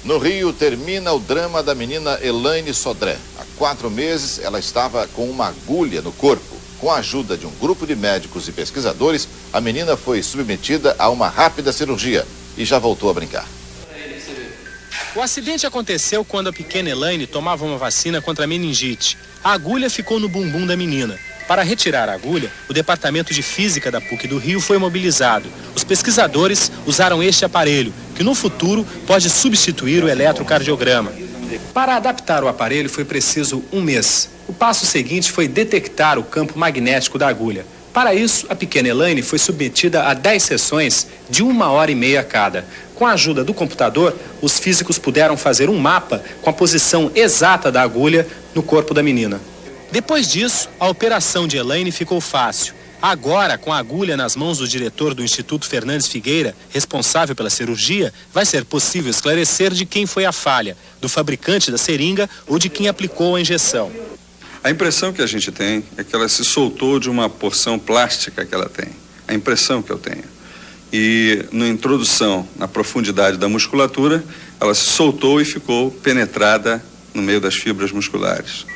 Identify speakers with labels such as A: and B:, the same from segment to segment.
A: No Rio, termina o drama da menina Elaine Sodré. Há 4 meses, ela estava com uma agulha no corpo. Com a ajuda de um grupo de médicos e pesquisadores, a menina foi submetida a uma rápida cirurgia e já voltou a brincar.
B: O acidente aconteceu quando a pequena Elaine tomava uma vacina contra a meningite. A agulha ficou no bumbum da menina. Para retirar a agulha, o Departamento de Física da PUC do Rio foi mobilizado. Os pesquisadores usaram este aparelho, que no futuro pode substituir o eletrocardiograma. Para adaptar o aparelho foi preciso 1 mês. O passo seguinte foi detectar o campo magnético da agulha. Para isso, a pequena Elaine foi submetida a 10 sessões de 1h30 cada. Com a ajuda do computador, os físicos puderam fazer um mapa com a posição exata da agulha no corpo da menina. Depois disso, a operação de Elaine ficou fácil. Agora, com a agulha nas mãos do diretor do Instituto Fernandes Figueira, responsável pela cirurgia, vai ser possível esclarecer de quem foi a falha, do fabricante da seringa ou de quem aplicou a injeção.
C: A impressão que a gente tem é que ela se soltou de uma porção plástica que ela tem. A impressão que eu tenho. E na introdução, na profundidade da musculatura, ela se soltou e ficou penetrada no meio das fibras musculares.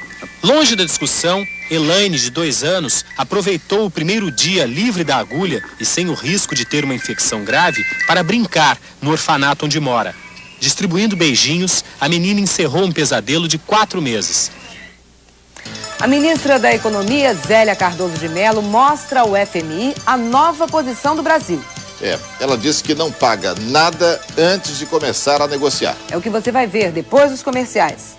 B: Longe da discussão, Elaine, de 2 anos, aproveitou o primeiro dia livre da agulha e sem o risco de ter uma infecção grave para brincar no orfanato onde mora. Distribuindo beijinhos, a menina encerrou um pesadelo de 4 meses.
D: A ministra da Economia, Zélia Cardoso de Mello, mostra ao FMI a nova posição do Brasil.
A: Ela disse que não paga nada antes de começar a negociar.
D: É o que você vai ver depois dos comerciais.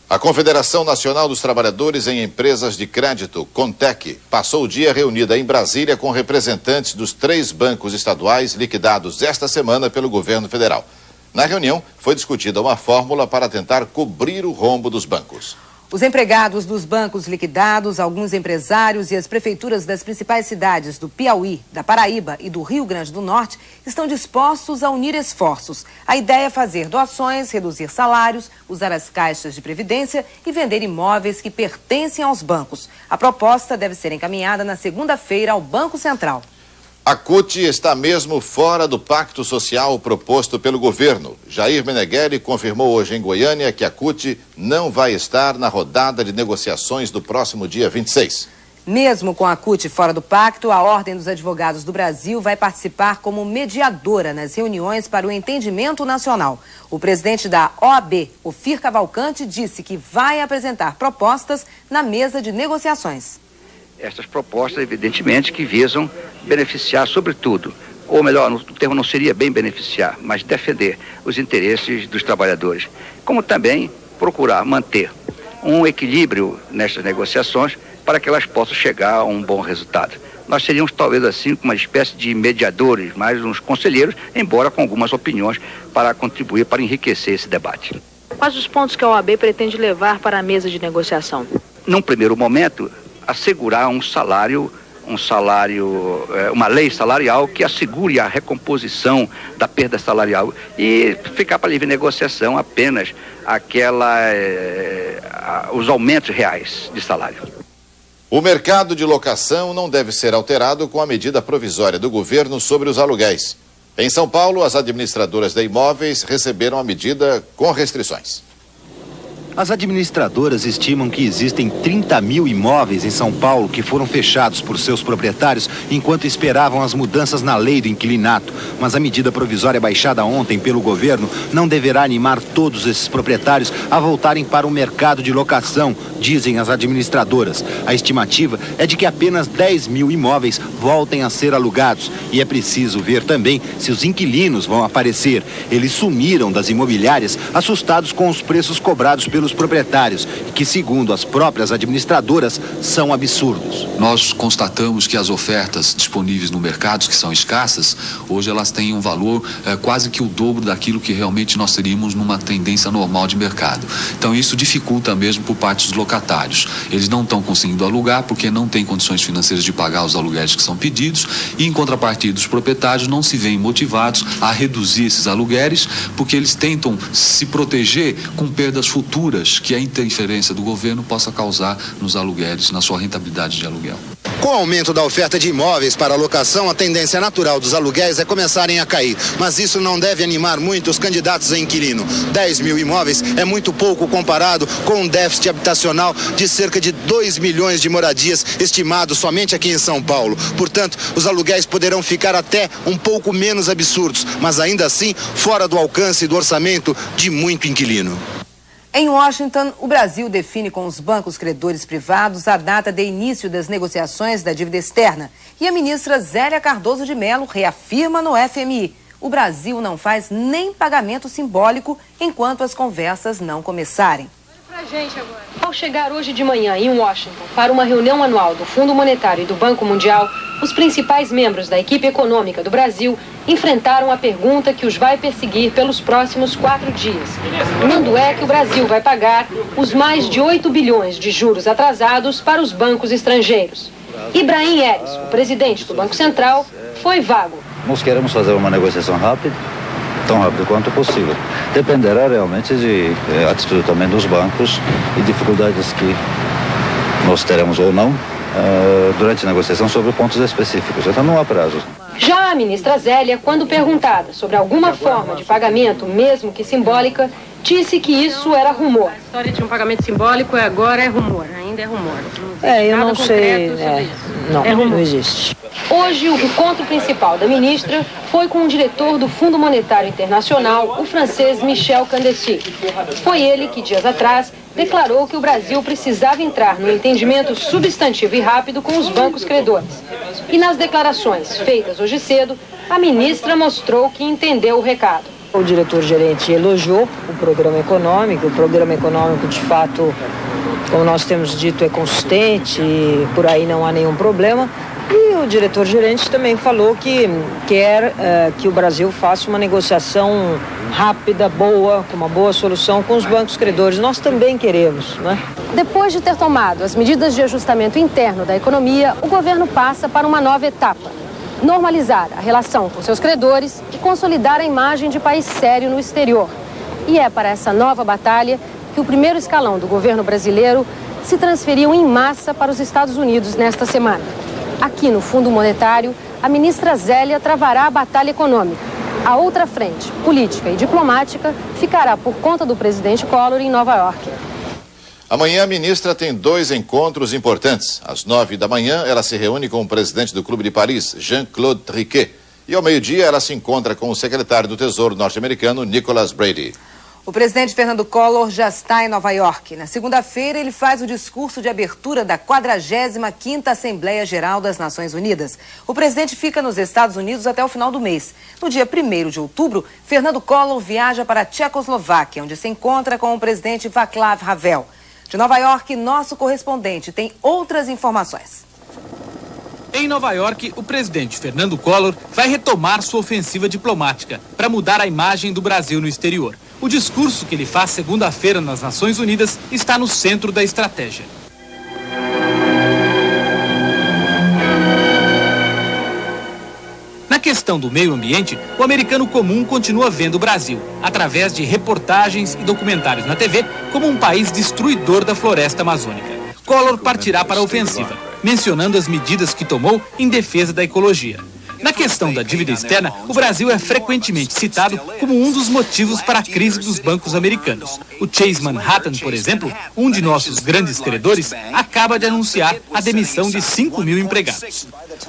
A: A Confederação Nacional dos Trabalhadores em Empresas de Crédito, CONTEC, passou o dia reunida em Brasília com representantes dos 3 bancos estaduais liquidados esta semana pelo governo federal. Na reunião, foi discutida uma fórmula para tentar cobrir o rombo dos bancos.
D: Os empregados dos bancos liquidados, alguns empresários e as prefeituras das principais cidades do Piauí, da Paraíba e do Rio Grande do Norte estão dispostos a unir esforços. A ideia é fazer doações, reduzir salários, usar as caixas de previdência e vender imóveis que pertencem aos bancos. A proposta deve ser encaminhada na segunda-feira ao Banco Central.
A: A CUT está mesmo fora do pacto social proposto pelo governo. Jair Meneghelli confirmou hoje em Goiânia que a CUT não vai estar na rodada de negociações do próximo dia 26.
D: Mesmo com a CUT fora do pacto, a Ordem dos Advogados do Brasil vai participar como mediadora nas reuniões para o entendimento nacional. O presidente da OAB, Ofir Cavalcante, disse que vai apresentar propostas na mesa de negociações.
E: Estas propostas, evidentemente, que visam beneficiar, sobretudo, ou melhor, o termo não seria bem beneficiar, mas defender os interesses dos trabalhadores, como também procurar manter um equilíbrio nestas negociações para que elas possam chegar a um bom resultado. Nós seríamos talvez assim uma espécie de mediadores, mais uns conselheiros, embora com algumas opiniões para contribuir, para enriquecer esse debate.
F: Quais os pontos que a OAB pretende levar para a mesa de negociação?
E: Num primeiro momento, assegurar uma lei salarial que assegure a recomposição da perda salarial e ficar para livre negociação apenas os aumentos reais de salário.
A: O mercado de locação não deve ser alterado com a medida provisória do governo sobre os aluguéis. Em São Paulo, as administradoras de imóveis receberam a medida com restrições.
G: As administradoras estimam que existem 30 mil imóveis em São Paulo que foram fechados por seus proprietários enquanto esperavam as mudanças na lei do inquilinato. Mas a medida provisória baixada ontem pelo governo não deverá animar todos esses proprietários a voltarem para o mercado de locação, dizem as administradoras. A estimativa é de que apenas 10 mil imóveis voltem a ser alugados. E é preciso ver também se os inquilinos vão aparecer. Eles sumiram das imobiliárias, assustados com os preços cobrados pelos proprietários, que, segundo as próprias administradoras, são absurdos.
H: Nós constatamos que as ofertas disponíveis no mercado, que são escassas, hoje elas têm um valor quase que o dobro daquilo que realmente nós teríamos numa tendência normal de mercado. Então isso dificulta mesmo por parte dos locatários. Eles não estão conseguindo alugar porque não têm condições financeiras de pagar os aluguéis que são pedidos e, em contrapartida, os proprietários não se veem motivados a reduzir esses aluguéis porque eles tentam se proteger com perdas futuras rupturas que a interferência do governo possa causar nos aluguéis, na sua rentabilidade de aluguel.
G: Com o aumento da oferta de imóveis para locação, a tendência natural dos aluguéis é começarem a cair. Mas isso não deve animar muito os candidatos a inquilino. 10 mil imóveis é muito pouco comparado com um déficit habitacional de cerca de 2 milhões de moradias estimados somente aqui em São Paulo. Portanto, os aluguéis poderão ficar até um pouco menos absurdos, mas ainda assim fora do alcance do orçamento de muito inquilino.
D: Em Washington, o Brasil define com os bancos credores privados a data de início das negociações da dívida externa. E a ministra Zélia Cardoso de Mello reafirma no FMI: o Brasil não faz nem pagamento simbólico enquanto as conversas não começarem.
I: Ao chegar hoje de manhã em Washington para uma reunião anual do Fundo Monetário e do Banco Mundial, os principais membros da equipe econômica do Brasil enfrentaram a pergunta que os vai perseguir pelos próximos 4 dias. Quando é que o Brasil vai pagar os mais de 8 bilhões de juros atrasados para os bancos estrangeiros? Ibrahim Eres, o presidente do Banco Central, foi vago.
J: Nós queremos fazer uma negociação rápida, tão rápido quanto possível. Dependerá realmente de atitude também dos bancos e dificuldades que nós teremos ou não durante a negociação sobre pontos específicos. Então não há prazo.
I: Já a ministra Zélia, quando perguntada sobre alguma forma de pagamento, mesmo que simbólica, disse que isso era rumor. A história de um pagamento simbólico agora é rumor, ainda é rumor.
K: Eu não sei, não existe.
I: Hoje, o encontro principal da ministra foi com o diretor do Fundo Monetário Internacional, o francês Michel Candetti. Foi ele que, dias atrás, declarou que o Brasil precisava entrar no entendimento substantivo e rápido com os bancos credores. E nas declarações feitas hoje cedo, a ministra mostrou que entendeu o recado.
K: O diretor-gerente elogiou o programa econômico. O programa econômico, de fato, como nós temos dito, é consistente e por aí não há nenhum problema. E o diretor-gerente também falou que quer que o Brasil faça uma negociação rápida, boa, com uma boa solução com os bancos credores. Nós também queremos, né?
I: Depois de ter tomado as medidas de ajustamento interno da economia, o governo passa para uma nova etapa: normalizar a relação com seus credores e consolidar a imagem de país sério no exterior. E é para essa nova batalha que o primeiro escalão do governo brasileiro se transferiu em massa para os Estados Unidos nesta semana. Aqui no Fundo Monetário, a ministra Zélia travará a batalha econômica. A outra frente, política e diplomática, ficará por conta do presidente Collor em Nova York.
A: Amanhã a ministra tem 2 encontros importantes. Às 9 da manhã, ela se reúne com o presidente do Clube de Paris, Jean-Claude Trichet. E ao meio-dia, ela se encontra com o secretário do Tesouro norte-americano, Nicholas Brady.
D: O presidente Fernando Collor já está em Nova York. Na segunda-feira, ele faz o discurso de abertura da 45ª Assembleia Geral das Nações Unidas. O presidente fica nos Estados Unidos até o final do mês. No dia 1º de outubro, Fernando Collor viaja para a Tchecoslováquia, onde se encontra com o presidente Václav Havel. De Nova York, nosso correspondente tem outras informações.
B: Em Nova York, o presidente Fernando Collor vai retomar sua ofensiva diplomática para mudar a imagem do Brasil no exterior. O discurso que ele faz segunda-feira nas Nações Unidas está no centro da estratégia. Na questão do meio ambiente, o americano comum continua vendo o Brasil, através de reportagens e documentários na TV, como um país destruidor da floresta amazônica. Collor partirá para a ofensiva, mencionando as medidas que tomou em defesa da ecologia. Na questão da dívida externa, o Brasil é frequentemente citado como um dos motivos para a crise dos bancos americanos. O Chase Manhattan, por exemplo, um de nossos grandes credores, acaba de anunciar a demissão de 5 mil empregados.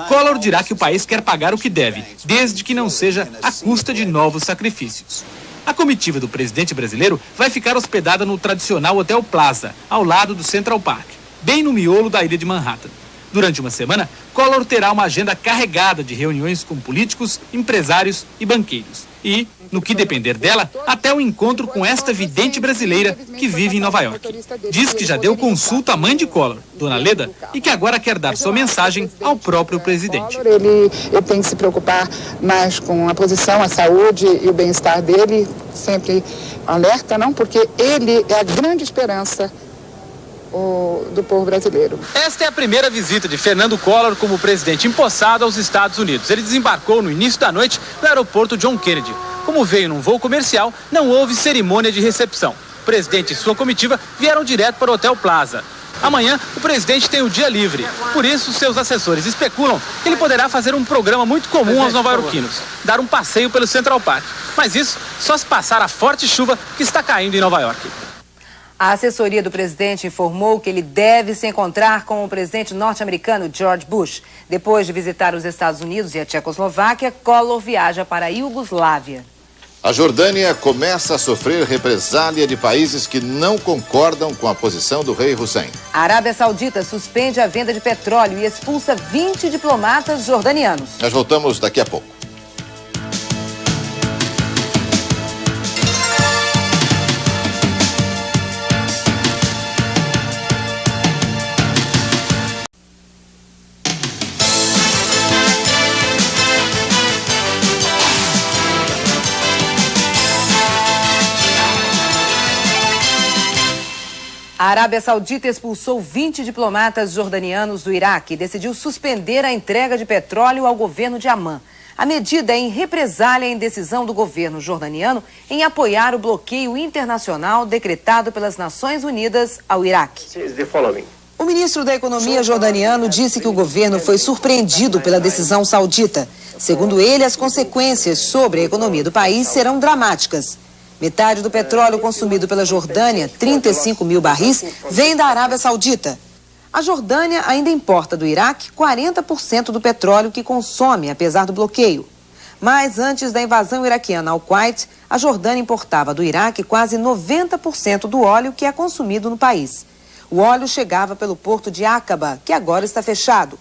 B: Collor dirá que o país quer pagar o que deve, desde que não seja à custa de novos sacrifícios. A comitiva do presidente brasileiro vai ficar hospedada no tradicional Hotel Plaza, ao lado do Central Park, bem no miolo da ilha de Manhattan. Durante uma semana, Collor terá uma agenda carregada de reuniões com políticos, empresários e banqueiros. E, no que depender dela, até o encontro com esta vidente brasileira que vive em Nova York. Diz que já deu consulta à mãe de Collor, Dona Leda, e que agora quer dar sua mensagem ao próprio presidente.
L: Ele tem que se preocupar mais com a posição, a saúde e o bem-estar dele, sempre alerta, não? Porque ele é a grande esperança do povo brasileiro.
B: Esta é a primeira visita de Fernando Collor como presidente empossado aos Estados Unidos. Ele desembarcou no início da noite no aeroporto John Kennedy. Como veio num voo comercial, não houve cerimônia de recepção. presidente e sua comitiva vieram direto para o Hotel Plaza. Amanhã, o presidente tem o dia livre. Por isso, seus assessores especulam que ele poderá fazer um programa muito comum aos nova-iorquinos, dar um passeio pelo Central Park. Mas isso só se passar a forte chuva que está caindo em Nova York.
D: A assessoria do presidente informou que ele deve se encontrar com o presidente norte-americano George Bush. Depois de visitar os Estados Unidos e a Tchecoslováquia, Collor viaja para a Iugoslávia.
A: A Jordânia começa a sofrer represália de países que não concordam com a posição do rei Hussein.
D: A Arábia Saudita suspende a venda de petróleo e expulsa 20 diplomatas jordanianos.
A: Nós voltamos daqui a pouco.
D: A Arábia Saudita expulsou 20 diplomatas jordanianos do Iraque e decidiu suspender a entrega de petróleo ao governo de Amman. A medida é em represália à indecisão do governo jordaniano em apoiar o bloqueio internacional decretado pelas Nações Unidas ao Iraque. O ministro da Economia jordaniano disse que o governo foi surpreendido pela decisão saudita. Segundo ele, as consequências sobre a economia do país serão dramáticas. Metade do petróleo consumido pela Jordânia, 35 mil barris, vem da Arábia Saudita. A Jordânia ainda importa do Iraque 40% do petróleo que consome, apesar do bloqueio. Mas antes da invasão iraquiana ao Kuwait, a Jordânia importava do Iraque quase 90% do óleo que é consumido no país. O óleo chegava pelo porto de Aqaba, que agora está fechado.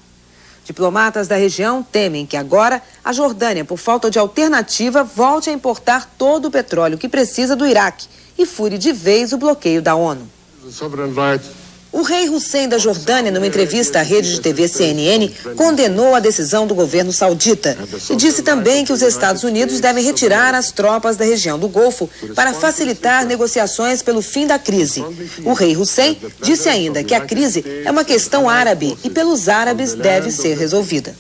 D: Diplomatas da região temem que agora a Jordânia, por falta de alternativa, volte a importar todo o petróleo que precisa do Iraque e fure de vez o bloqueio da ONU. O rei Hussein da Jordânia, numa entrevista à rede de TV CNN, condenou a decisão do governo saudita e disse também que os Estados Unidos devem retirar as tropas da região do Golfo para facilitar negociações pelo fim da crise. O rei Hussein disse ainda que a crise é uma questão árabe e pelos árabes deve ser resolvida.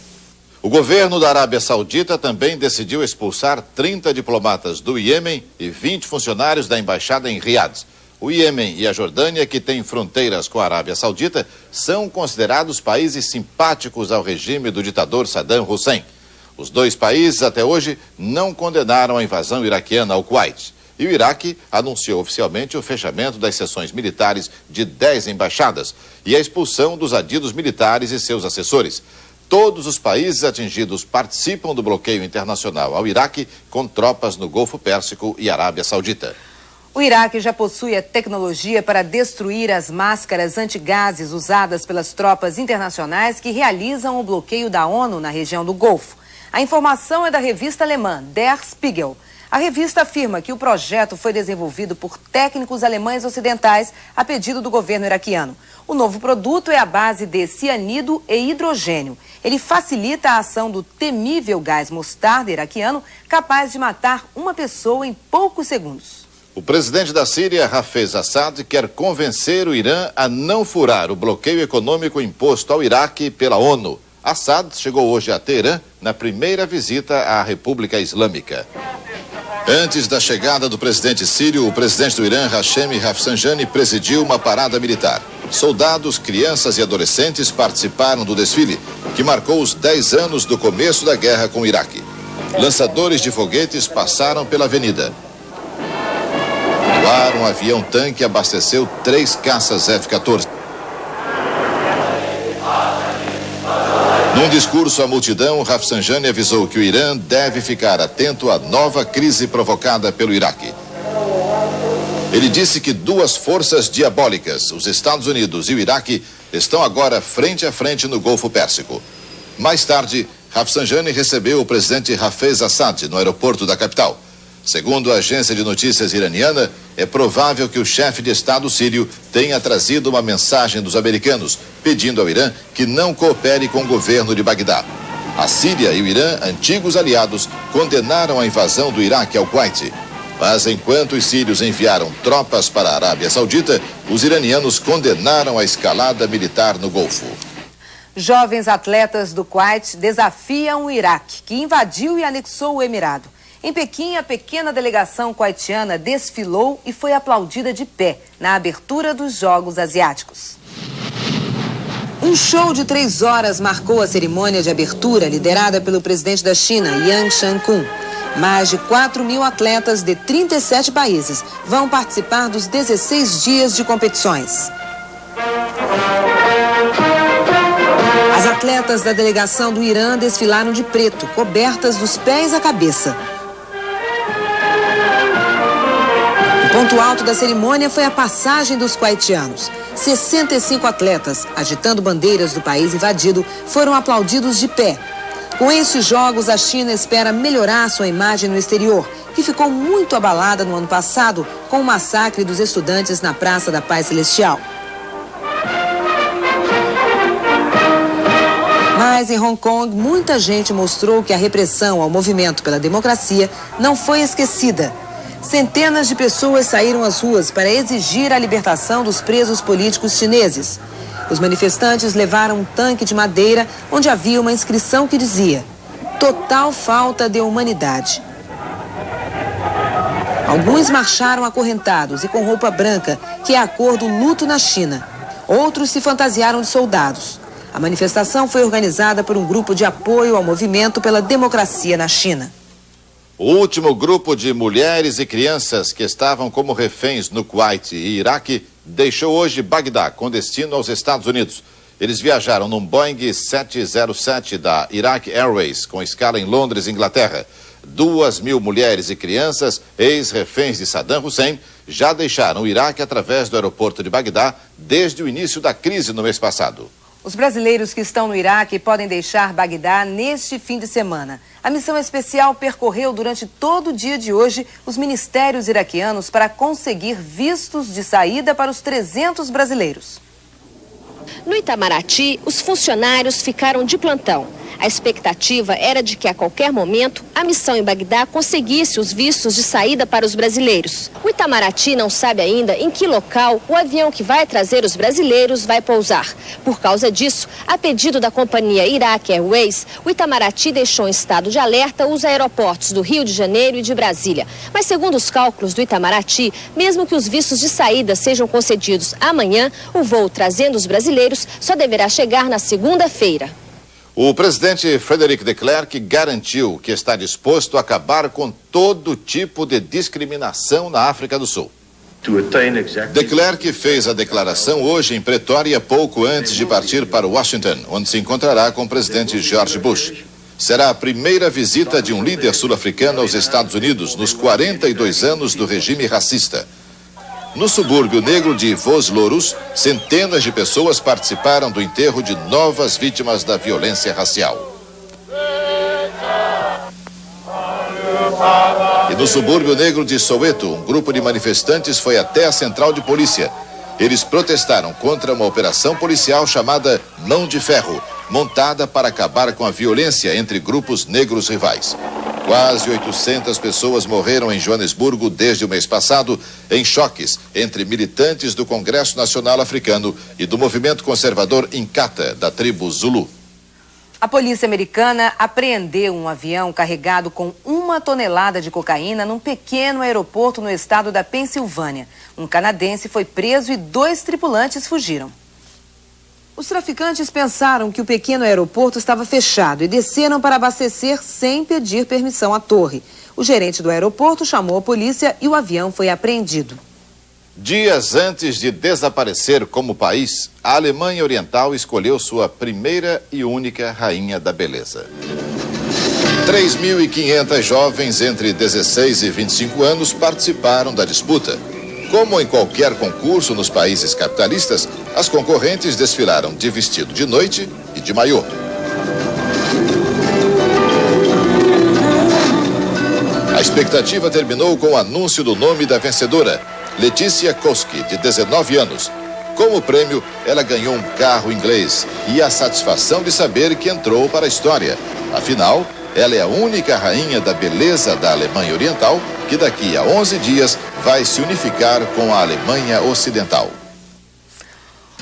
A: O governo da Arábia Saudita também decidiu expulsar 30 diplomatas do Iêmen e 20 funcionários da embaixada em Riad. O Iêmen e a Jordânia, que têm fronteiras com a Arábia Saudita, são considerados países simpáticos ao regime do ditador Saddam Hussein. Os dois países, até hoje, não condenaram a invasão iraquiana ao Kuwait. E o Iraque anunciou oficialmente o fechamento das seções militares de 10 embaixadas e a expulsão dos adidos militares e seus assessores. Todos os países atingidos participam do bloqueio internacional ao Iraque com tropas no Golfo Pérsico e Arábia Saudita.
D: O Iraque já possui a tecnologia para destruir as máscaras antigases usadas pelas tropas internacionais que realizam o bloqueio da ONU na região do Golfo. A informação é da revista alemã Der Spiegel. A revista afirma que o projeto foi desenvolvido por técnicos alemães ocidentais a pedido do governo iraquiano. O novo produto é à base de cianido e hidrogênio. Ele facilita a ação do temível gás mostarda iraquiano, capaz de matar uma pessoa em poucos segundos.
A: O presidente da Síria, Hafez Assad, quer convencer o Irã a não furar o bloqueio econômico imposto ao Iraque pela ONU. Assad chegou hoje a Teherã na primeira visita à República Islâmica. Antes da chegada do presidente sírio, o presidente do Irã, Hashemi Rafsanjani, presidiu uma parada militar. Soldados, crianças e adolescentes participaram do desfile, que marcou os 10 anos do começo da guerra com o Iraque. Lançadores de foguetes passaram pela avenida. No ar, um avião-tanque abasteceu 3 caças F-14. Num discurso à multidão, Rafsanjani avisou que o Irã deve ficar atento à nova crise provocada pelo Iraque. Ele disse que 2 forças diabólicas, os Estados Unidos e o Iraque, estão agora frente a frente no Golfo Pérsico. Mais tarde, Rafsanjani recebeu o presidente Hafez Assad no aeroporto da capital. Segundo a agência de notícias iraniana, é provável que o chefe de Estado sírio tenha trazido uma mensagem dos americanos, pedindo ao Irã que não coopere com o governo de Bagdá. A Síria e o Irã, antigos aliados, condenaram a invasão do Iraque ao Kuwait. Mas enquanto os sírios enviaram tropas para a Arábia Saudita, os iranianos condenaram a escalada militar no Golfo.
D: Jovens atletas do Kuwait desafiam o Iraque, que invadiu e anexou o Emirado. Em Pequim, a pequena delegação kuwaitiana desfilou e foi aplaudida de pé na abertura dos Jogos Asiáticos. Um show de 3 horas marcou a cerimônia de abertura liderada pelo presidente da China, Yang Shan-kun. Mais de 4.000 atletas de 37 países vão participar dos 16 dias de competições. As atletas da delegação do Irã desfilaram de preto, cobertas dos pés à cabeça. O ponto alto da cerimônia foi a passagem dos kuwaitianos. 65 atletas, agitando bandeiras do país invadido, foram aplaudidos de pé. Com estes jogos, a China espera melhorar sua imagem no exterior, que ficou muito abalada no ano passado com o massacre dos estudantes na Praça da Paz Celestial. Mas em Hong Kong, muita gente mostrou que a repressão ao movimento pela democracia não foi esquecida. Centenas de pessoas saíram às ruas para exigir a libertação dos presos políticos chineses. Os manifestantes levaram um tanque de madeira onde havia uma inscrição que dizia: "Total falta de humanidade". Alguns marcharam acorrentados e com roupa branca, que é a cor do luto na China. Outros se fantasiaram de soldados. A manifestação foi organizada por um grupo de apoio ao movimento pela democracia na China.
A: O último grupo de mulheres e crianças que estavam como reféns no Kuwait e Iraque deixou hoje Bagdá com destino aos Estados Unidos. Eles viajaram num Boeing 707 da Iraq Airways, com escala em Londres, Inglaterra. 2.000 mulheres e crianças, ex-reféns de Saddam Hussein, já deixaram o Iraque através do aeroporto de Bagdá desde o início da crise no mês passado.
D: Os brasileiros que estão no Iraque podem deixar Bagdá neste fim de semana. A missão especial percorreu durante todo o dia de hoje os ministérios iraquianos para conseguir vistos de saída para os 300 brasileiros.
M: No Itamaraty, os funcionários ficaram de plantão. A expectativa era de que a qualquer momento a missão em Bagdá conseguisse os vistos de saída para os brasileiros. O Itamaraty não sabe ainda em que local o avião que vai trazer os brasileiros vai pousar. Por causa disso, a pedido da companhia Iraq Airways, o Itamaraty deixou em estado de alerta os aeroportos do Rio de Janeiro e de Brasília. Mas segundo os cálculos do Itamaraty, mesmo que os vistos de saída sejam concedidos amanhã, o voo trazendo os brasileiros só deverá chegar na segunda-feira.
A: O presidente Frederic de Klerk garantiu que está disposto a acabar com todo tipo de discriminação na África do Sul. De Klerk fez a declaração hoje em Pretória, pouco antes de partir para Washington, onde se encontrará com o presidente George Bush. Será a primeira visita de um líder sul-africano aos Estados Unidos nos 42 anos do regime racista. No subúrbio negro de Vos-Louros, centenas de pessoas participaram do enterro de novas vítimas da violência racial. E no subúrbio negro de Soweto, um grupo de manifestantes foi até a central de polícia. Eles protestaram contra uma operação policial chamada Mão de Ferro, montada para acabar com a violência entre grupos negros rivais. Quase 800 pessoas morreram em Joanesburgo desde o mês passado, em choques entre militantes do Congresso Nacional Africano e do movimento conservador Inkatha, da tribo Zulu.
D: A polícia americana apreendeu um avião carregado com 1 tonelada de cocaína num pequeno aeroporto no estado da Pensilvânia. Um canadense foi preso e 2 tripulantes fugiram. Os traficantes pensaram que o pequeno aeroporto estava fechado e desceram para abastecer sem pedir permissão à torre. O gerente do aeroporto chamou a polícia e o avião foi apreendido.
A: Dias antes de desaparecer como país, a Alemanha Oriental escolheu sua primeira e única rainha da beleza. 3.500 jovens entre 16 e 25 anos participaram da disputa. Como em qualquer concurso nos países capitalistas, as concorrentes desfilaram de vestido de noite e de maiô. A expectativa terminou com o anúncio do nome da vencedora, Letícia Koski, de 19 anos. Como prêmio, ela ganhou um carro inglês e a satisfação de saber que entrou para a história. Afinal, ela é a única rainha da beleza da Alemanha Oriental que daqui a 11 dias vai se unificar com a Alemanha Ocidental.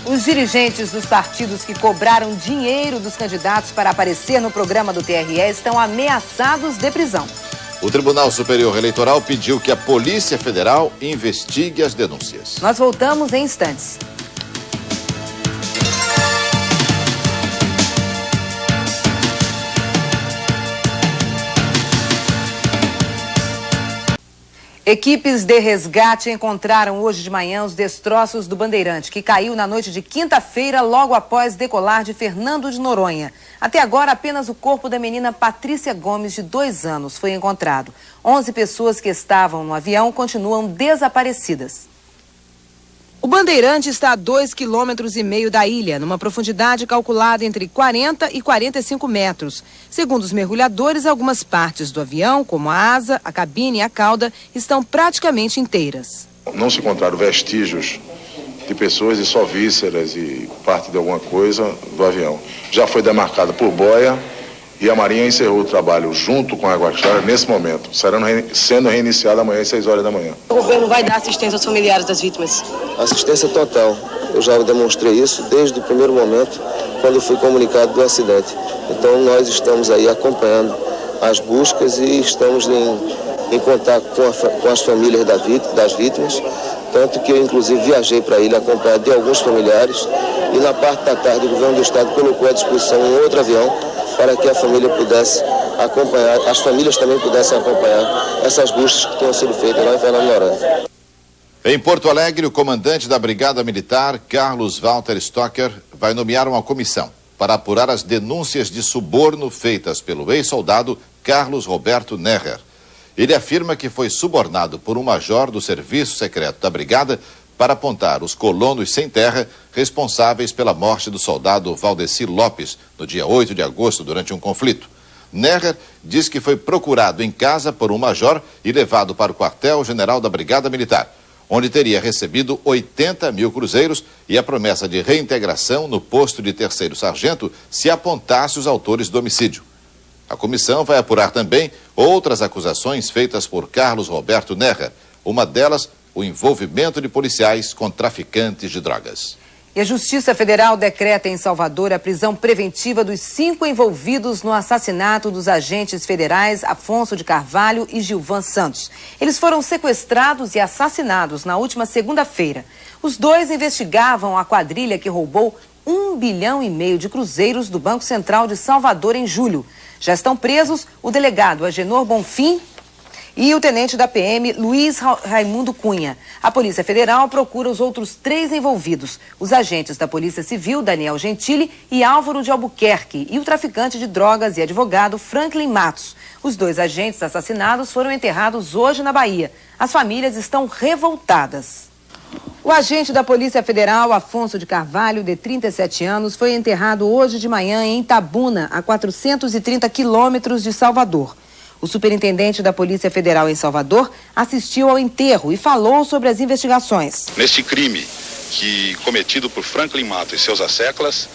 D: Os dirigentes dos partidos que cobraram dinheiro dos candidatos para aparecer no programa do TRE estão ameaçados de prisão.
A: O Tribunal Superior Eleitoral pediu que a Polícia Federal investigue as denúncias.
D: Nós voltamos em instantes. Equipes de resgate encontraram hoje de manhã os destroços do Bandeirante, que caiu na noite de quinta-feira, logo após decolar de Fernando de Noronha. Até agora, apenas o corpo da menina Patrícia Gomes, de 2 anos, foi encontrado. 11 pessoas que estavam no avião continuam desaparecidas. O Bandeirante está a 2,5 km da ilha, numa profundidade calculada entre 40 e 45 metros. Segundo os mergulhadores, algumas partes do avião, como a asa, a cabine e a cauda, estão praticamente inteiras.
N: Não se encontraram vestígios de pessoas e só vísceras e parte de alguma coisa do avião. Já foi demarcada por boia e a Marinha encerrou o trabalho junto com a Água Clara nesse momento, sendo reiniciada amanhã às 6 horas da manhã.
O: O governo vai dar assistência aos familiares das vítimas?
P: Assistência total. Eu já demonstrei isso desde o primeiro momento, quando fui comunicado do acidente. Então nós estamos aí acompanhando as buscas e estamos em contato com as famílias das vítimas, tanto que eu inclusive viajei para a ilha acompanhado de alguns familiares e na parte da tarde o governo do estado colocou à disposição um outro avião para que a família pudesse acompanhar, as famílias também pudessem acompanhar essas buscas que tenham sido feitas lá em Fernando de Noronha.
A: Em Porto Alegre, o comandante da Brigada Militar, Carlos Walter Stocker, vai nomear uma comissão para apurar as denúncias de suborno feitas pelo ex-soldado Carlos Roberto Nerrer. Ele afirma que foi subornado por um major do Serviço Secreto da Brigada para apontar os colonos sem terra responsáveis pela morte do soldado Valdeci Lopes, no dia 8 de agosto, durante um conflito. Nerrer diz que foi procurado em casa por um major e levado para o quartel-general da Brigada Militar, onde teria recebido 80 mil cruzeiros e a promessa de reintegração no posto de terceiro sargento se apontasse os autores do homicídio. A comissão vai apurar também outras acusações feitas por Carlos Roberto Nerrer, uma delas o envolvimento de policiais com traficantes de drogas.
D: E a Justiça Federal decreta em Salvador a prisão preventiva dos 5 envolvidos no assassinato dos agentes federais Afonso de Carvalho e Gilvan Santos. Eles foram sequestrados e assassinados na última segunda-feira. Os 2 investigavam a quadrilha que roubou 1,5 bilhão de cruzeiros do Banco Central de Salvador em julho. Já estão presos o delegado Agenor Bonfim e o tenente da PM, Luiz Raimundo Cunha. A Polícia Federal procura os outros 3 envolvidos, os agentes da Polícia Civil, Daniel Gentili e Álvaro de Albuquerque, e o traficante de drogas e advogado Franklin Matos. Os 2 agentes assassinados foram enterrados hoje na Bahia. As famílias estão revoltadas. O agente da Polícia Federal, Afonso de Carvalho, de 37 anos, foi enterrado hoje de manhã em Itabuna, a 430 quilômetros de Salvador. O superintendente da Polícia Federal em Salvador assistiu ao enterro e falou sobre as investigações.
Q: Neste crime cometido por Franklin Matos e seus asseclas,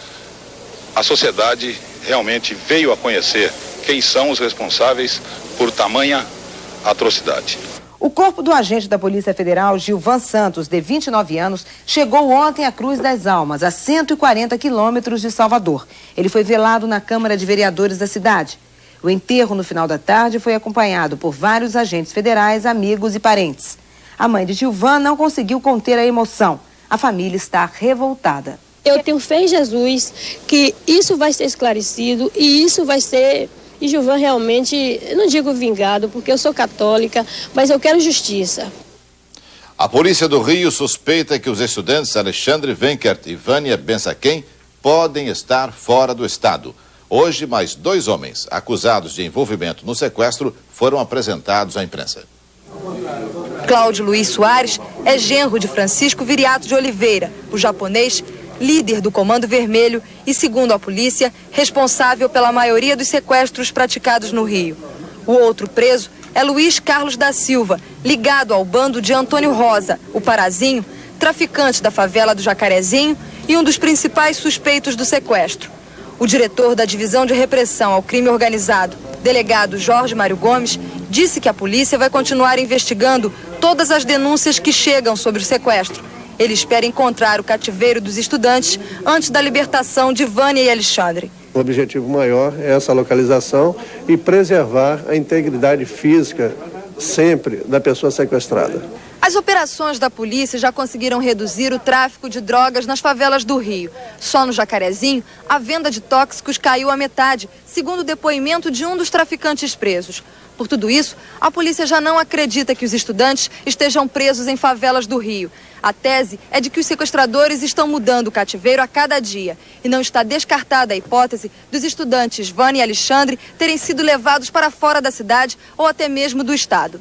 Q: a sociedade realmente veio a conhecer quem são os responsáveis por tamanha atrocidade.
D: O corpo do agente da Polícia Federal, Gilvan Santos, de 29 anos, chegou ontem à Cruz das Almas, a 140 quilômetros de Salvador. Ele foi velado na Câmara de Vereadores da cidade. O enterro, no final da tarde, foi acompanhado por vários agentes federais, amigos e parentes. A mãe de Gilvan não conseguiu conter a emoção. A família está revoltada.
R: Eu tenho fé em Jesus que isso vai ser esclarecido e isso vai ser... E Gilvan realmente, eu não digo vingado, porque eu sou católica, mas eu quero justiça.
A: A Polícia do Rio suspeita que os estudantes Alexandre Wenkert e Vânia Bensaquem podem estar fora do estado. Hoje, mais 2 homens acusados de envolvimento no sequestro foram apresentados à imprensa.
S: Cláudio Luiz Soares é genro de Francisco Viriato de Oliveira, o japonês, líder do Comando Vermelho e, segundo a polícia, responsável pela maioria dos sequestros praticados no Rio. O outro preso é Luiz Carlos da Silva, ligado ao bando de Antônio Rosa, o Parazinho, traficante da favela do Jacarezinho e um dos principais suspeitos do sequestro. O diretor da Divisão de Repressão ao Crime Organizado, delegado Jorge Mário Gomes, disse que a polícia vai continuar investigando todas as denúncias que chegam sobre o sequestro. Ele espera encontrar o cativeiro dos estudantes antes da libertação de Vânia e Alexandre.
T: O objetivo maior é essa localização e preservar a integridade física sempre da pessoa sequestrada.
S: As operações da polícia já conseguiram reduzir o tráfico de drogas nas favelas do Rio. Só no Jacarezinho, a venda de tóxicos caiu à metade, segundo o depoimento de um dos traficantes presos. Por tudo isso, a polícia já não acredita que os estudantes estejam presos em favelas do Rio. A tese é de que os sequestradores estão mudando o cativeiro a cada dia. E não está descartada a hipótese dos estudantes Vânia e Alexandre terem sido levados para fora da cidade ou até mesmo do estado.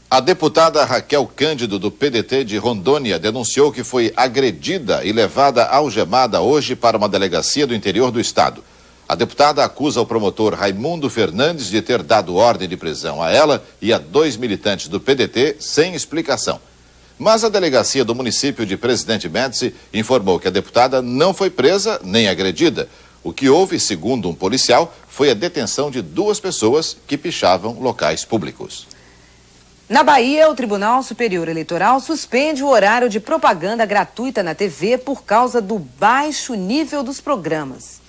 A: A deputada Raquel Cândido, do PDT de Rondônia, denunciou que foi agredida e levada algemada hoje para uma delegacia do interior do estado. A deputada acusa o promotor Raimundo Fernandes de ter dado ordem de prisão a ela e a 2 militantes do PDT sem explicação. Mas a delegacia do município de Presidente Médici informou que a deputada não foi presa nem agredida. O que houve, segundo um policial, foi a detenção de 2 pessoas que pichavam locais públicos.
D: Na Bahia, o Tribunal Superior Eleitoral suspende o horário de propaganda gratuita na TV por causa do baixo nível dos programas.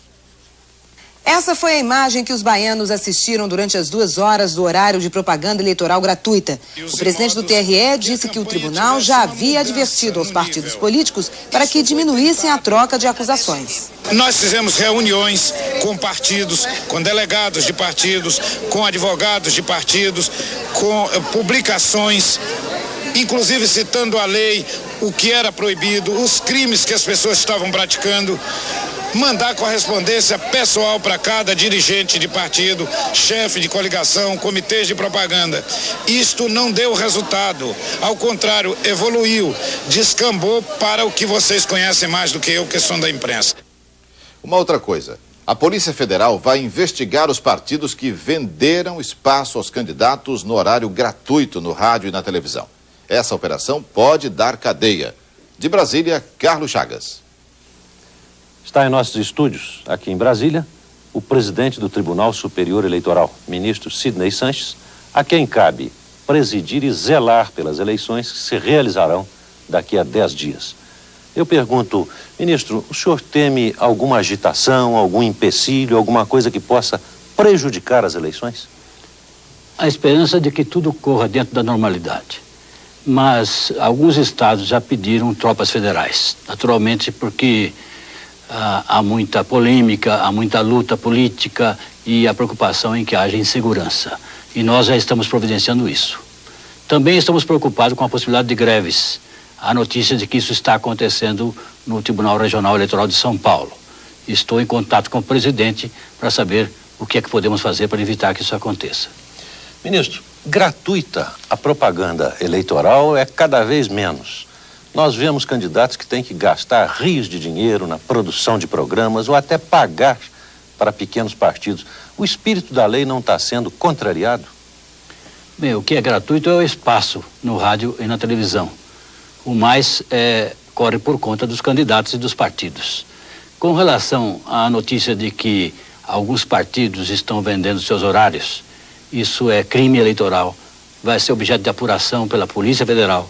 D: Essa foi a imagem que os baianos assistiram durante as 2 horas do horário de propaganda eleitoral gratuita. O presidente do TRE disse que o tribunal já havia advertido aos partidos políticos para que diminuíssem a troca de acusações.
U: Nós fizemos reuniões com partidos, com delegados de partidos, com advogados de partidos, com publicações, inclusive citando a lei, o que era proibido, os crimes que as pessoas estavam praticando. Mandar correspondência pessoal para cada dirigente de partido, chefe de coligação, comitês de propaganda. Isto não deu resultado. Ao contrário, evoluiu, descambou para o que vocês conhecem mais do que eu, questão da imprensa.
A: Uma outra coisa. A Polícia Federal vai investigar os partidos que venderam espaço aos candidatos no horário gratuito no rádio e na televisão. Essa operação pode dar cadeia. De Brasília, Carlos Chagas.
V: Está em nossos estúdios, aqui em Brasília, o presidente do Tribunal Superior Eleitoral, ministro Sidney Sanches, a quem cabe presidir e zelar pelas eleições que se realizarão daqui a 10 dias. Eu pergunto, ministro, o senhor teme alguma agitação, algum empecilho, alguma coisa que possa prejudicar as eleições?
W: A esperança de que tudo corra dentro da normalidade. Mas alguns estados já pediram tropas federais, naturalmente porque há muita polêmica, há muita luta política e a preocupação em que haja insegurança. E nós já estamos providenciando isso. Também estamos preocupados com a possibilidade de greves. Há notícia de que isso está acontecendo no Tribunal Regional Eleitoral de São Paulo. Estou em contato com o presidente para saber o que é que podemos fazer para evitar que isso aconteça.
V: Ministro, gratuita a propaganda eleitoral é cada vez menos. Nós vemos candidatos que têm que gastar rios de dinheiro na produção de programas ou até pagar para pequenos partidos. O espírito da lei não está sendo contrariado?
W: Bem, o que é gratuito é o espaço no rádio e na televisão. O mais corre por conta dos candidatos e dos partidos. Com relação à notícia de que alguns partidos estão vendendo seus horários, isso é crime eleitoral, vai ser objeto de apuração pela Polícia Federal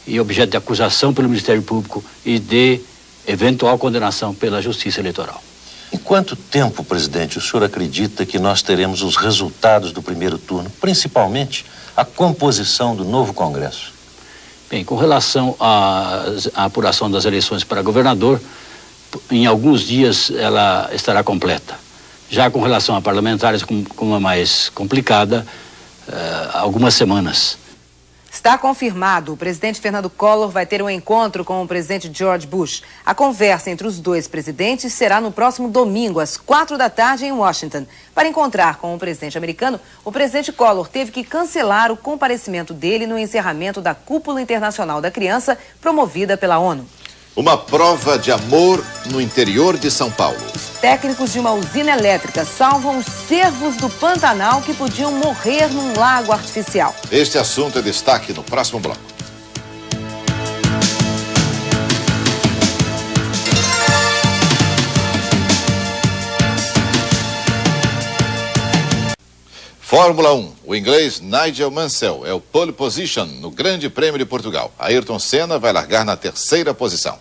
W: e objeto de acusação pelo Ministério Público e de eventual condenação pela Justiça Eleitoral.
V: Em quanto tempo, presidente, o senhor acredita que nós teremos os resultados do primeiro turno, principalmente a composição do novo Congresso?
W: Bem, com relação à apuração das eleições para governador, em alguns dias ela estará completa. Já com relação a parlamentares, como é mais complicada, algumas semanas.
D: Está confirmado, o presidente Fernando Collor vai ter um encontro com o presidente George Bush. A conversa entre os dois presidentes será no próximo domingo, às 16h em Washington. Para encontrar com o presidente americano, o presidente Collor teve que cancelar o comparecimento dele no encerramento da Cúpula Internacional da Criança, promovida pela ONU.
A: Uma prova de amor no interior de São Paulo.
D: Técnicos de uma usina elétrica salvam os cervos do Pantanal que podiam morrer num lago artificial.
A: Este assunto é destaque no próximo bloco. Fórmula 1. O inglês Nigel Mansell é o pole position no Grande Prêmio de Portugal. Ayrton Senna vai largar na 3ª posição.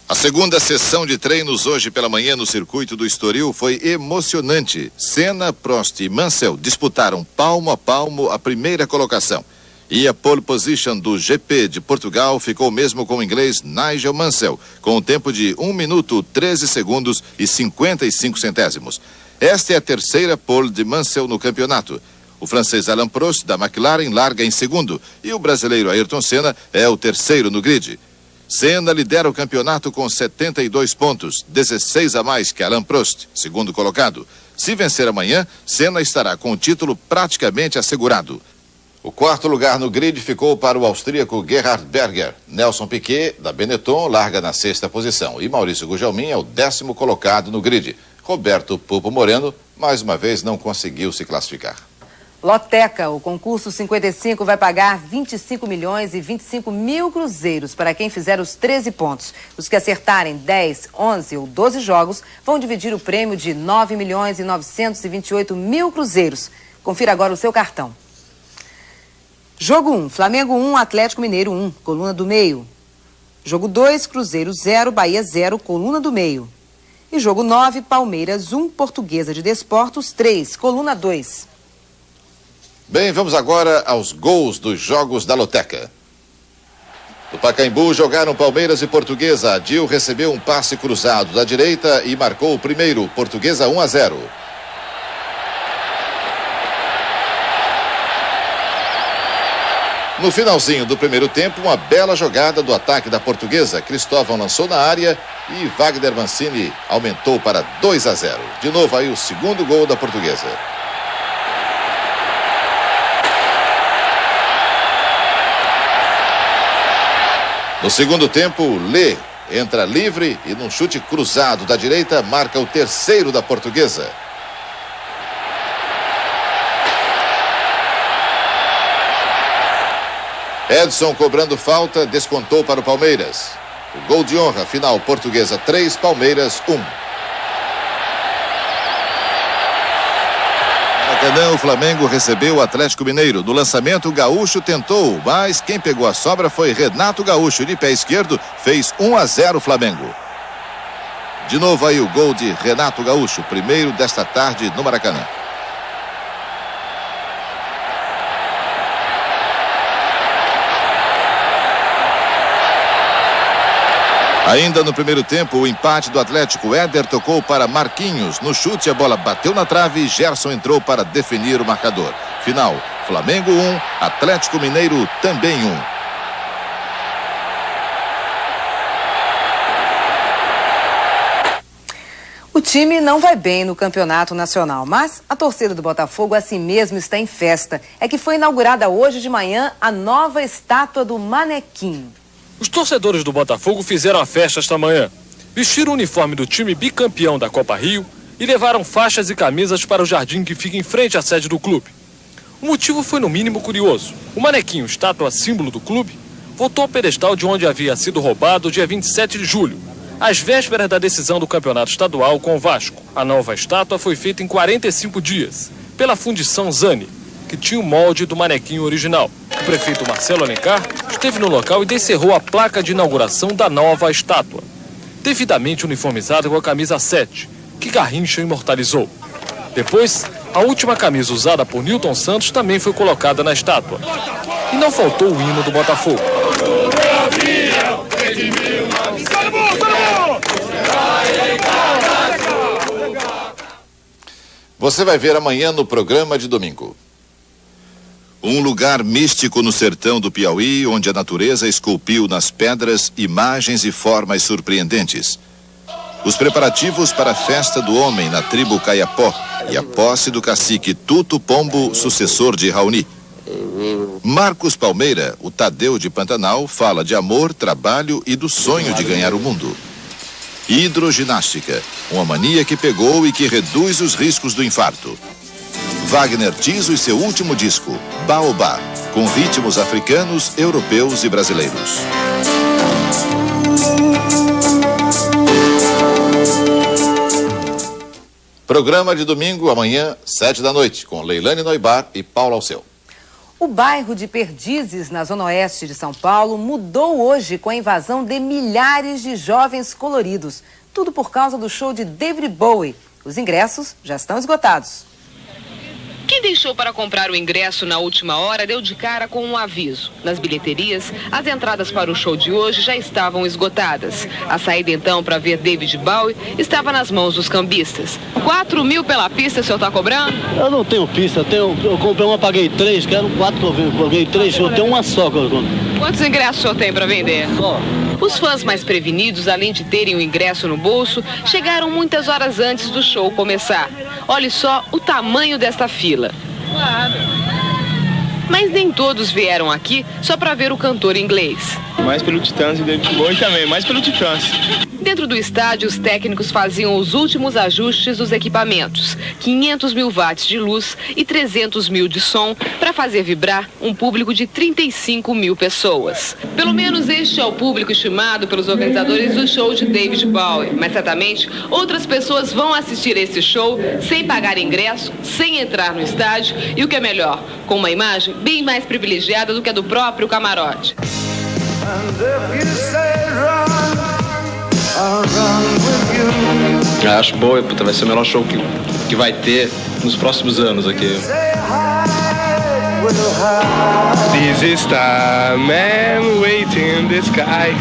A: A segunda sessão de treinos hoje pela manhã no circuito do Estoril foi emocionante. Senna, Prost e Mansell disputaram palmo a palmo a primeira colocação. E a pole position do GP de Portugal ficou mesmo com o inglês Nigel Mansell, com um tempo de 1 minuto, 13 segundos e 55 centésimos. Esta é a terceira pole de Mansell no campeonato. O francês Alain Prost, da McLaren, larga em segundo e o brasileiro Ayrton Senna é o terceiro no grid. Senna lidera o campeonato com 72 pontos, 16 a mais que Alain Prost, segundo colocado. Se vencer amanhã, Senna estará com o título praticamente assegurado. O quarto lugar no grid ficou para o austríaco Gerhard Berger. Nelson Piquet, da Benetton, larga na sexta posição. E Maurício Gugelmin é o 10º colocado no grid. Roberto Pupo Moreno, mais uma vez, não conseguiu se classificar.
D: Loteca, o concurso 55 vai pagar 25 milhões e 25 mil cruzeiros para quem fizer os 13 pontos. Os que acertarem 10, 11 ou 12 jogos vão dividir o prêmio de 9 milhões e 928 mil cruzeiros. Confira agora o seu cartão. Jogo 1, Flamengo 1, Atlético Mineiro 1, coluna do meio. Jogo 2, Cruzeiro 0, Bahia 0, coluna do meio. E jogo 9, Palmeiras 1, Portuguesa de Desportos 3, coluna 2.
A: Bem, vamos agora aos gols dos jogos da Loteca. No Pacaembu jogaram Palmeiras e Portuguesa. Adil recebeu um passe cruzado da direita e marcou o primeiro, Portuguesa 1-0. No finalzinho do primeiro tempo, uma bela jogada do ataque da Portuguesa. Cristóvão lançou na área e Wagner Mancini aumentou para 2-0. De novo aí o segundo gol da Portuguesa. No segundo tempo, Lê entra livre e num chute cruzado da direita marca o terceiro da Portuguesa. Edson, cobrando falta, descontou para o Palmeiras. O gol de honra, final Portuguesa 3, Palmeiras 1. Maracanã, o Flamengo recebeu o Atlético Mineiro. No lançamento, o Gaúcho tentou, mas quem pegou a sobra foi Renato Gaúcho. De pé esquerdo, fez 1-0 Flamengo. De novo aí o gol de Renato Gaúcho, primeiro desta tarde no Maracanã. Ainda no primeiro tempo, o empate do Atlético. Éder tocou para Marquinhos. No chute, a bola bateu na trave e Gerson entrou para definir o marcador. Final, Flamengo 1, Atlético Mineiro também 1.
D: O time não vai bem no campeonato nacional, mas a torcida do Botafogo assim mesmo está em festa. É que foi inaugurada hoje de manhã a nova estátua do Manequim.
C: Os torcedores do Botafogo fizeram a festa esta manhã. Vestiram o uniforme do time bicampeão da Copa Rio e levaram faixas e camisas para o jardim que fica em frente à sede do clube. O motivo foi no mínimo curioso. O manequim, estátua símbolo do clube, voltou ao pedestal de onde havia sido roubado dia 27 de julho, às vésperas da decisão do campeonato estadual com o Vasco. A nova estátua foi feita em 45 dias, pela Fundição Zani, que tinha o molde do manequim original. O prefeito Marcelo Alencar esteve no local e descerrou a placa de inauguração da nova estátua, devidamente uniformizada com a camisa 7, que Garrincha imortalizou. Depois, a última camisa usada por Nilton Santos também foi colocada na estátua. E não faltou o hino do Botafogo.
A: Você vai ver amanhã no programa de domingo. Um lugar místico no sertão do Piauí, onde a natureza esculpiu nas pedras imagens e formas surpreendentes. Os preparativos para a festa do homem na tribo Caiapó e a posse do cacique Tuto Pombo, sucessor de Raoni. Marcos Palmeira, o Tadeu de Pantanal, fala de amor, trabalho e do sonho de ganhar o mundo. Hidroginástica, uma mania que pegou e que reduz os riscos do infarto. Wagner Tiso e seu último disco, Baobá, com ritmos africanos, europeus e brasileiros. Programa de domingo, amanhã, 7 da noite, com Leilane Noibar e Paulo Alceu.
D: O bairro de Perdizes, na zona oeste de São Paulo, mudou hoje com a invasão de milhares de jovens coloridos. Tudo por causa do show de David Bowie. Os ingressos já estão esgotados.
E: Quem deixou para comprar o ingresso na última hora deu de cara com um aviso. Nas bilheterias, as entradas para o show de hoje já estavam esgotadas. A saída então para ver David Bowie estava nas mãos dos cambistas. 4 mil pela pista, o senhor está cobrando?
F: Eu não tenho pista, eu comprei uma, paguei 3, quero 4 que eu paguei 3, eu tenho uma só que eu compro.
E: Quantos ingressos o senhor tem para vender?
F: Só.
E: Os fãs mais prevenidos, além de terem o ingresso no bolso, chegaram muitas horas antes do show começar. Olhe só o tamanho desta fila. Mas nem todos vieram aqui só para ver o cantor inglês.
H: Mais pelo Titãs e David Bowie também, mais pelo Titãs.
E: Dentro do estádio, os técnicos faziam os últimos ajustes dos equipamentos. 500 mil watts de luz e 300 mil de som para fazer vibrar um público de 35 mil pessoas. Pelo menos este é o público estimado pelos organizadores do show de David Bowie. Mas certamente outras pessoas vão assistir esse show sem pagar ingresso, sem entrar no estádio e, o que é melhor, com uma imagem bem mais privilegiada do que a do próprio camarote.
H: Acho boa, vai ser o melhor show que vai ter nos próximos anos aqui. This is time waiting in the sky.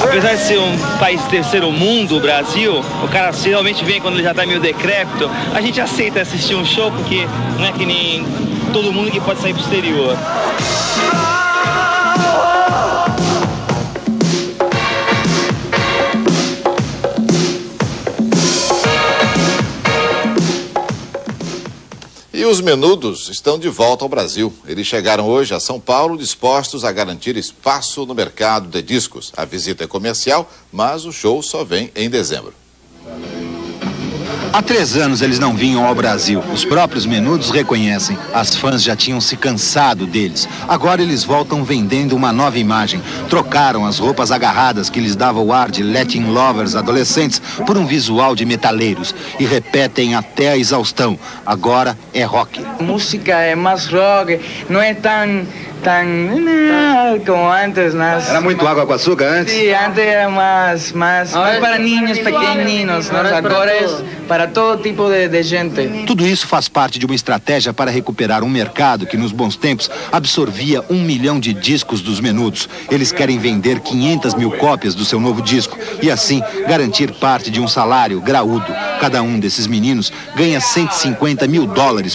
X: Apesar de ser um país terceiro mundo, o Brasil, o cara realmente vem quando ele já tá meio decrépito, a gente aceita assistir um show porque não é que nem todo mundo que pode sair pro exterior.
A: E os Menudos estão de volta ao Brasil. Eles chegaram hoje a São Paulo dispostos a garantir espaço no mercado de discos. A visita é comercial, mas o show só vem em dezembro.
G: Há 3 anos eles não vinham ao Brasil. Os próprios Menudos reconhecem. As fãs já tinham se cansado deles. Agora eles voltam vendendo uma nova imagem. Trocaram as roupas agarradas que lhes dava o ar de Latin lovers adolescentes por um visual de metaleiros. E repetem até a exaustão. Agora é rock.
Y: A música é mais rock, não é tão como antes.
G: Era muito água com açúcar antes?
Y: Sim, antes era mais para niños pequeninos, agora é para todo tipo de gente.
G: Tudo isso faz parte de uma estratégia para recuperar um mercado que nos bons tempos absorvia 1 milhão de discos dos Menudos. Eles querem vender 500 mil cópias do seu novo disco e assim garantir parte de um salário graúdo. Cada um desses meninos ganha $150 mil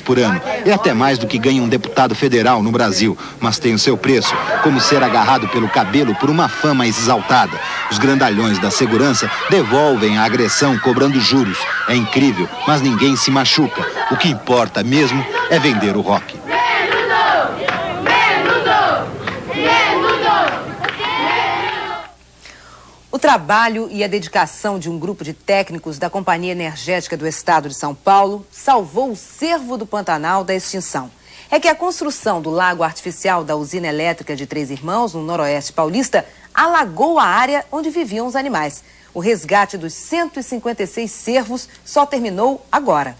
G: por ano. É até mais do que ganha um deputado federal no Brasil, mas tem o seu preço, como ser agarrado pelo cabelo por uma fã mais exaltada. Os grandalhões da segurança devolvem a agressão cobrando juros. É incrível, mas ninguém se machuca. O que importa mesmo é vender o rock.
D: O trabalho e a dedicação de um grupo de técnicos da Companhia Energética do Estado de São Paulo salvou o cervo do Pantanal da extinção. É que a construção do lago artificial da usina elétrica de Três Irmãos, no noroeste paulista, alagou a área onde viviam os animais. O resgate dos 156 cervos só terminou agora.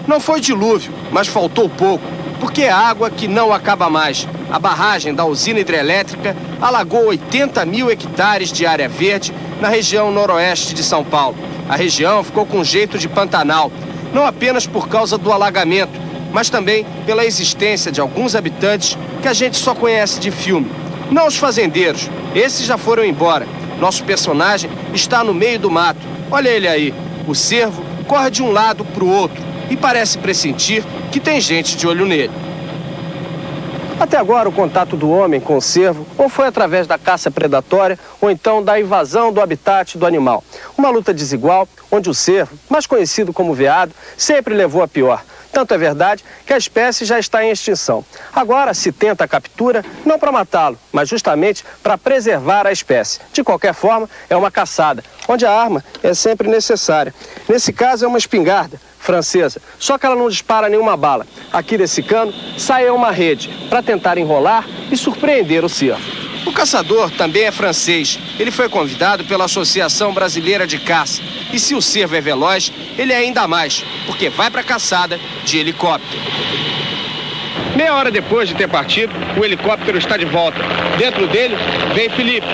Z: Não foi dilúvio, mas faltou pouco, porque é água que não acaba mais. A barragem da usina hidrelétrica alagou 80 mil hectares de área verde na região noroeste de São Paulo. A região ficou com jeito de Pantanal, não apenas por causa do alagamento, mas também pela existência de alguns habitantes que a gente só conhece de filme. Não os fazendeiros, esses já foram embora. Nosso personagem está no meio do mato. Olha ele aí, o cervo corre de um lado para o outro e parece pressentir que tem gente de olho nele. Até agora, o contato do homem com o cervo ou foi através da caça predatória ou então da invasão do habitat do animal. Uma luta desigual onde o cervo, mais conhecido como veado, sempre levou a pior. Tanto é verdade que a espécie já está em extinção. Agora se tenta a captura não para matá-lo, mas justamente para preservar a espécie. De qualquer forma, é uma caçada, onde a arma é sempre necessária. Nesse caso é uma espingarda francesa, só que ela não dispara nenhuma bala. Aqui desse cano sai uma rede para tentar enrolar e surpreender o cervo. O caçador também é francês. Ele foi convidado pela Associação Brasileira de Caça. E se o cervo é veloz, ele é ainda mais, porque vai para a caçada de helicóptero. Meia hora depois de ter partido, o helicóptero está de volta. Dentro dele vem Felipe.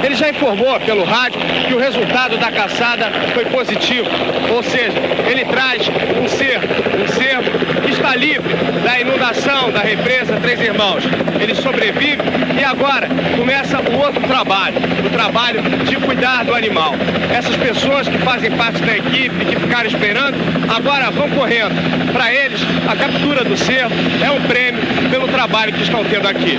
Z: Ele já informou pelo rádio que o resultado da caçada foi positivo. Ou seja, ele traz um cervo que está livre da inundação da represa Três Irmãos. Ele sobrevive e agora começa o outro trabalho, o trabalho de cuidar do animal. Essas pessoas que fazem parte da equipe, que ficaram esperando, agora vão correndo. Para eles, a captura do cervo é um prêmio pelo trabalho que estão tendo aqui.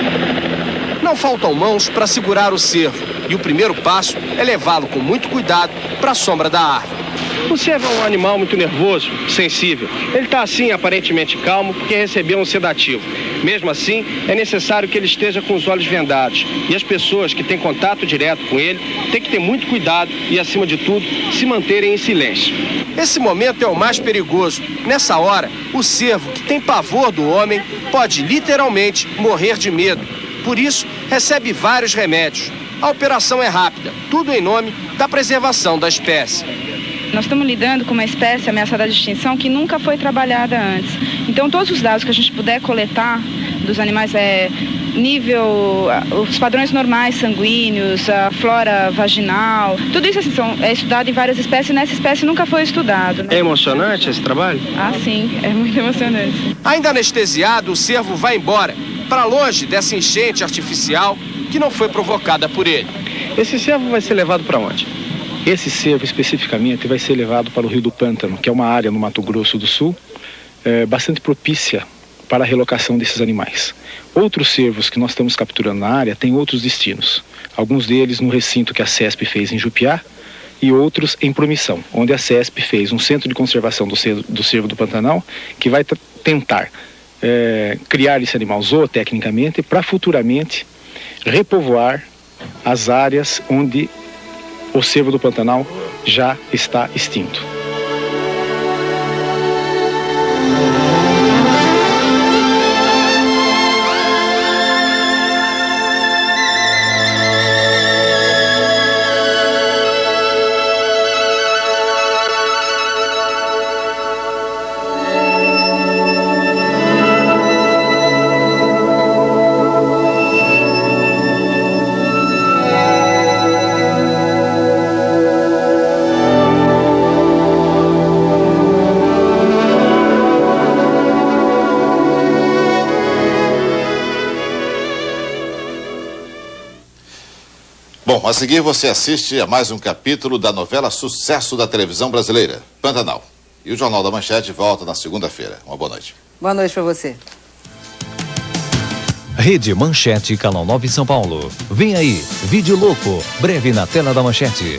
Z: Não faltam mãos para segurar o cervo e o primeiro passo é levá-lo com muito cuidado para a sombra da árvore. O cervo é um animal muito nervoso, sensível. Ele está assim aparentemente calmo porque recebeu um sedativo. Mesmo assim, é necessário que ele esteja com os olhos vendados. E as pessoas que têm contato direto com ele têm que ter muito cuidado e, acima de tudo, se manterem em silêncio. Esse momento é o mais perigoso. Nessa hora, o cervo, que tem pavor do homem, pode literalmente morrer de medo. Por isso, recebe vários remédios. A operação é rápida, tudo em nome da preservação da espécie.
B: Nós estamos lidando com uma espécie ameaçada de extinção que nunca foi trabalhada antes. Então, todos os dados que a gente puder coletar dos animais, os padrões normais sanguíneos, a flora vaginal, tudo isso assim, é estudado em várias espécies e nessa espécie nunca foi estudado.
Z: É emocionante esse trabalho?
B: Ah, sim, é muito emocionante.
Z: Ainda anestesiado, o cervo vai embora, para longe dessa enchente artificial que não foi provocada por ele. Esse cervo vai ser levado para onde? Esse cervo especificamente vai ser levado para o Rio do Pântano, que é uma área no Mato Grosso do Sul bastante propícia para a relocação desses animais. Outros cervos que nós estamos capturando na área têm outros destinos. Alguns deles no recinto que a CESP fez em Jupiá e outros em Promissão, onde a CESP fez um centro de conservação do cervo do Pantanal que vai tentar criar esse animal zootecnicamente para futuramente repovoar as áreas onde o cervo do Pantanal já está extinto.
A: Bom, a seguir você assiste a mais um capítulo da novela sucesso da televisão brasileira, Pantanal. E o Jornal da Manchete volta na segunda-feira. Uma boa noite.
D: Boa noite para você.
I: Rede Manchete, Canal 9 São Paulo. Vem aí, Vídeo Louco, breve na tela da Manchete.